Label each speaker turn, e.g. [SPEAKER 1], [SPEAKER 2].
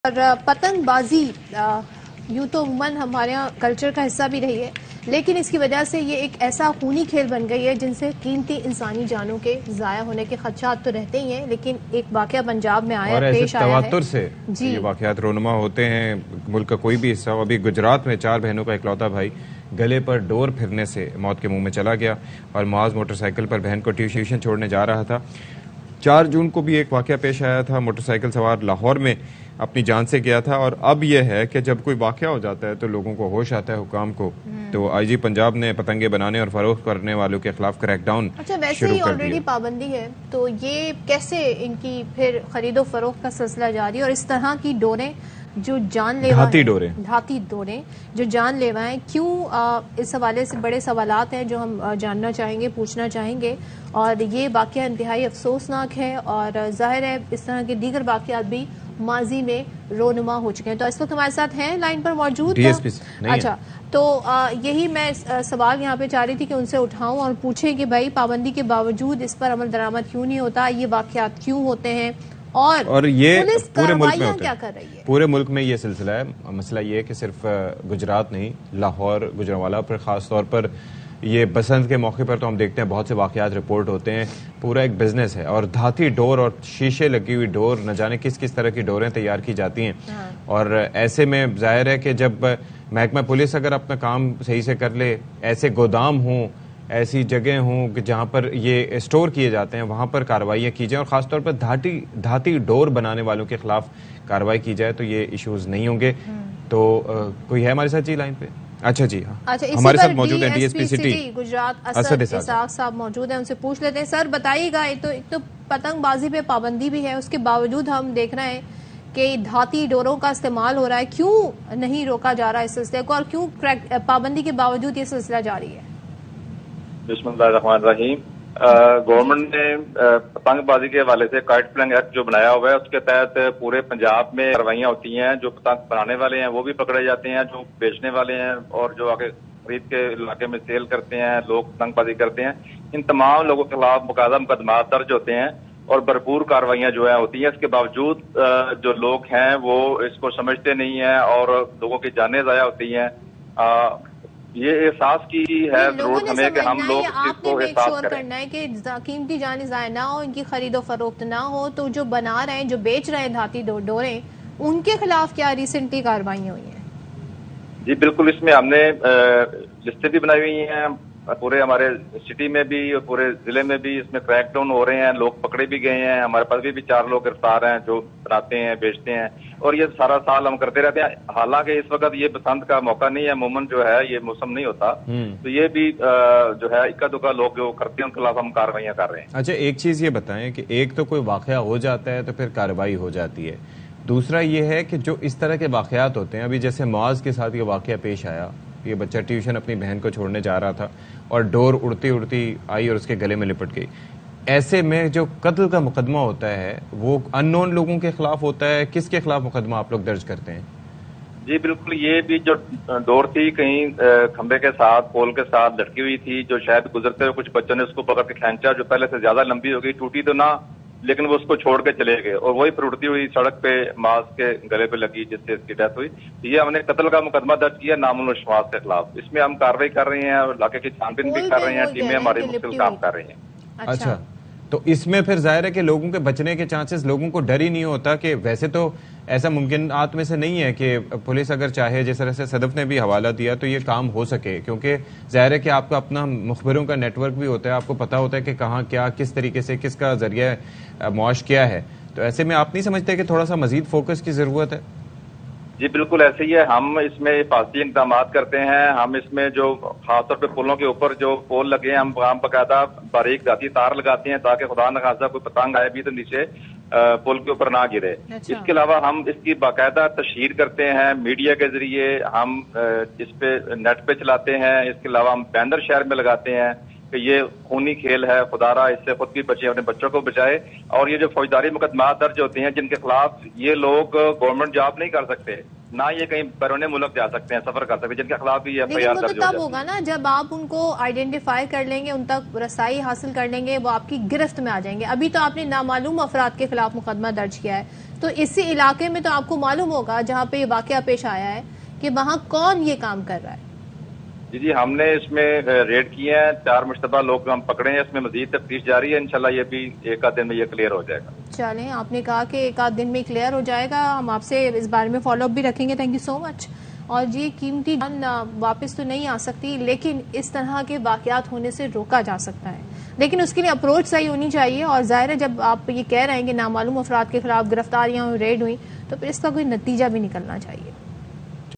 [SPEAKER 1] اور پتنگ بازی یوں تو عموماً ہمارے یہاں کلچر کا حصہ بھی رہی ہے، لیکن اس کی وجہ سے یہ ایک ایسا خونی کھیل بن گئی ہے جن سے قیمتی انسانی جانوں کے ضائع ہونے کے خدشات تو رہتے ہی ہیں، لیکن ایک واقعہ پنجاب میں پیش آیا ہے
[SPEAKER 2] اور ایسے تواتر سے یہ واقعات رونما ہوتے ہیں ملک کا کوئی بھی حصہ ہو۔ ابھی گجرات میں 4 بہنوں کا اکلوتا بھائی گلے پر ڈور پھرنے سے موت کے منہ میں چلا گیا، اور معاذ موٹر سائیکل پر بہن کو ٹیوشن چھوڑنے جا رہا تھا۔ 4 جون کو بھی ایک واقعہ پیش آیا تھا، موٹر سائیکل سوار لاہور میں اپنی جان سے گیا تھا، اور اب یہ ہے کہ جب کوئی واقعہ ہو جاتا ہے تو لوگوں کو ہوش آتا ہے، حکام کو۔ تو آئی جی پنجاب نے پتنگیں بنانے اور فروخت کرنے والوں کے خلاف کریک ڈاؤن
[SPEAKER 1] ویسے ہی آلریڈی پابندی ہے، تو یہ کیسے ان کی پھر خرید و فروخت کا سلسلہ جاری ہے؟ اور اس طرح کی ڈوریں جو جان لیوا ہیں، دھاتی ڈوریں جو جان لیوا ہیں، کیوں؟ اس حوالے سے بڑے سوالات ہیں جو ہم جاننا چاہیں گے، پوچھنا چاہیں گے، اور یہ واقعہ انتہائی افسوسناک ہے، اور ظاہر ہے اس طرح کے دیگر واقعات بھی ماضی میں رونما ہو چکے ہیں۔ تو اس وقت ہمارے ساتھ ہیں لائن پر موجود، اچھا، تو یہی میں سوال یہاں پہ چاہ رہی تھی کہ ان سے اٹھاؤں اور پوچھیں کہ بھائی پابندی کے باوجود اس پر عمل درآمد کیوں نہیں ہوتا، یہ واقعات کیوں ہوتے ہیں، اور
[SPEAKER 2] یہ
[SPEAKER 1] پولیس
[SPEAKER 2] پورے ملک میں
[SPEAKER 1] کیا کر رہی ہے؟
[SPEAKER 2] پورے ملک میں یہ سلسلہ ہے۔ مسئلہ یہ ہے کہ صرف گجرات نہیں، لاہور، گجرانوالہ پر خاص طور پر یہ بسنت کے موقع پر تو ہم دیکھتے ہیں بہت سے واقعات رپورٹ ہوتے ہیں۔ پورا ایک بزنس ہے، اور دھاتی ڈور اور شیشے لگی ہوئی ڈور، نہ جانے کس کس طرح کی ڈوریں تیار کی جاتی ہیں، اور ایسے میں ظاہر ہے کہ جب محکمہ پولیس اگر اپنا کام صحیح سے کر لے، ایسے گودام ہوں، ایسی جگہ ہوں کہ جہاں پر یہ اسٹور کیے جاتے ہیں، وہاں پر کارروائیاں کی جائیں، اور خاص طور پر دھاتی ڈور بنانے والوں کے خلاف کارروائی کی جائے، تو یہ ایشوز نہیں ہوں گے۔ تو کوئی ہے ہمارے ساتھ جی لائن پہ؟ اچھا جی، ہاں ہمارے ساتھ موجود ہیں D S P city
[SPEAKER 1] Gujrat Asad Ishaq صاحب موجود ہیں، ان سے پوچھ لیتے ہیں۔ سر بتائیے گا، ایک تو پتنگ بازی پہ پابندی بھی ہے، اس کے باوجود ہم دیکھ رہے ہیں کہ دھاتی ڈوروں کا استعمال ہو رہا ہے، کیوں نہیں روکا جا رہا ہے اس سلسلے کو، اور کیوں پابندی کے باوجود یہ سلسلہ جاری ہے؟
[SPEAKER 3] بسم اللہ الرحمن الرحیم۔ گورنمنٹ نے پتنگ بازی کے حوالے سے کائٹ فلائنگ ایکٹ جو بنایا ہوا ہے، اس کے تحت پورے پنجاب میں کارروائیاں ہوتی ہیں۔ جو پتنگ بنانے والے ہیں وہ بھی پکڑے جاتے ہیں، جو بیچنے والے ہیں اور جو آگے خرید کے علاقے میں سیل کرتے ہیں، لوگ پتنگ بازی کرتے ہیں، ان تمام لوگوں کے خلاف باقاعدہ مقدمات درج ہوتے ہیں اور بھرپور کارروائیاں جو ہیں ہوتی ہیں۔ اس کے باوجود جو لوگ ہیں وہ اس کو سمجھتے نہیں ہیں اور لوگوں کی جانیں ضائع ہوتی ہیں۔ یہ احساس کی ہے ضرورت ہمیں کہ ہم لوگ اس کو احساس کریں۔
[SPEAKER 1] کرنا ہے کہ قیمتی جانیں ضائع نہ ہو، ان کی خرید و فروخت نہ ہو، تو جو بنا رہے ہیں، جو بیچ رہے ہیں دھاتی ڈوریں، ان کے خلاف کیا ریسنٹلی کارروائیاں ہوئی ہیں؟
[SPEAKER 3] جی بالکل، اس میں ہم نے لسٹیں بھی بنائی ہوئی ہیں، پورے ہمارے سٹی میں بھی اور پورے ضلع میں بھی اس میں کریک ڈاؤن ہو رہے ہیں، لوگ پکڑے بھی گئے ہیں۔ ہمارے پاس بھی 4 لوگ گرفتار ہیں جو بناتے ہیں، بیچتے ہیں، اور یہ سارا سال ہم کرتے رہتے ہیں۔ حالانکہ اس وقت یہ بسنت کا موقع نہیں ہے، عموماً جو ہے یہ موسم نہیں ہوتا، تو یہ بھی جو ہے اکا دکا لوگ جو کرتے ہیں ان کے خلاف ہم کارروائیاں کر رہے ہیں۔
[SPEAKER 2] اچھا، ایک چیز یہ بتائیں کہ ایک تو کوئی واقعہ ہو جاتا ہے تو پھر کارروائی ہو جاتی ہے، دوسرا یہ ہے کہ جو اس طرح کے واقعات ہوتے ہیں، ابھی جیسے معاذ کے ساتھ یہ واقعہ پیش آیا، یہ بچہ ٹیوشن اپنی بہن کو چھوڑنے جا رہا تھا اور ڈور اڑتی اڑتی آئی اور اس کے گلے میں لپٹ گئی۔ ایسے میں جو قتل کا مقدمہ ہوتا ہے وہ ان نون لوگوں کے خلاف ہوتا ہے، کس کے خلاف مقدمہ آپ لوگ درج کرتے ہیں؟
[SPEAKER 3] جی بالکل، یہ بھی جو ڈور تھی کہیں کھمبے کے ساتھ، پول کے ساتھ لٹکی ہوئی تھی، جو شاید گزرتے ہوئے کچھ بچوں نے اس کو پکڑ کے کھینچا، جو پہلے سے زیادہ لمبی ہو گئی، ٹوٹی تو نہ لیکن وہ اس کو چھوڑ کے چلے گئے، اور وہی پھر اڑتی ہوئی سڑک پہ معاذ کے گلے پہ لگی جس سے اس کی ڈیتھ ہوئی۔ یہ ہم نے قتل کا مقدمہ درج کیا نام الشماس کے خلاف۔ اس میں ہم کارروائی کر رہے ہیں اور علاقے کی چھان بین بھی کر رہے ہیں، ٹیمیں ہماری مختلف کام کر رہی ہیں۔
[SPEAKER 2] اچھا، تو اس میں پھر ظاہر ہے کہ لوگوں کے بچنے کے چانسز، لوگوں کو ڈر ہی نہیں ہوتا کہ ویسے تو ایسا ممکنات میں سے نہیں ہے کہ پولیس اگر چاہے، جس طرح سے صدف نے بھی حوالہ دیا، تو یہ کام ہو سکے، کیونکہ ظاہر ہے کہ آپ کا اپنا مخبروں کا نیٹ ورک بھی ہوتا ہے، آپ کو پتہ ہوتا ہے کہ کہاں کیا، کس طریقے سے، کس کا ذریعہ معاش کیا ہے، تو ایسے میں آپ نہیں سمجھتے کہ تھوڑا سا مزید فوکس کی ضرورت ہے؟
[SPEAKER 3] جی بالکل ایسے ہی ہے، ہم اس میں حفاظتی اقدامات کرتے ہیں۔ ہم اس میں جو خاص طور پہ پلوں کے اوپر جو پول لگے ہیں، ہم باقاعدہ باریک ذاتی تار لگاتے ہیں تاکہ خدا نخواستہ کوئی پتنگ آئے بھی تو نیچے پل کے اوپر نہ گرے۔ اس کے علاوہ ہم اس کی باقاعدہ تشہیر کرتے ہیں میڈیا کے ذریعے، ہم اس پہ نیٹ پہ چلاتے ہیں۔ اس کے علاوہ ہم بینر شہر میں لگاتے ہیں کہ یہ خونی کھیل ہے، خدا را اس سے خود بھی بچے، اپنے بچوں کو بچائے۔ اور یہ جو فوجداری مقدمات درج ہوتے ہیں جن کے خلاف یہ لوگ گورنمنٹ جاب نہیں کر سکتے، نہ یہ کہیں بیرون ملک جا سکتے ہیں، سفر کر سکتے ہیں، جن کے خلاف بھی
[SPEAKER 1] لیکن وہ تو تب ہوگا نا جب آپ ان کو آئیڈینٹیفائی کر لیں گے، ان تک رسائی حاصل کر لیں گے، وہ آپ کی گرفت میں آ جائیں گے. ابھی تو آپ نے نامعلوم افراد کے خلاف مقدمہ درج کیا ہے، تو اسی علاقے میں تو آپ کو معلوم ہوگا جہاں پہ یہ واقعہ پیش آیا ہے کہ وہاں کون یہ کام کر رہا ہے.
[SPEAKER 3] جی ہم نے اس میں ریڈ کیے ہیں، 4 مشتبہ لوگ ہم پکڑے ہیں، اس میں مزید تفتیش جاری ہے، انشاءاللہ یہ بھی ایک آدھ دن میں یہ کلیئر ہو جائے گا.
[SPEAKER 1] چلیں، آپ نے کہا کہ ایک آدھ دن میں کلیئر ہو جائے گا، ہم آپ سے اس بارے میں فالو اپ بھی رکھیں گے. تھینک یو سو مچ. اور یہ قیمتی جان واپس تو نہیں آ سکتی، لیکن اس طرح کے واقعات ہونے سے روکا جا سکتا ہے، لیکن اس کے لیے اپروچ صحیح ہونی چاہیے. اور ظاہر ہے جب آپ یہ کہہ رہے ہیں کہ نامعلوم افراد کے خلاف گرفتاریاں ہوئی، ریڈ ہوئی، تو پھر اس کا کوئی نتیجہ بھی نکلنا چاہیے.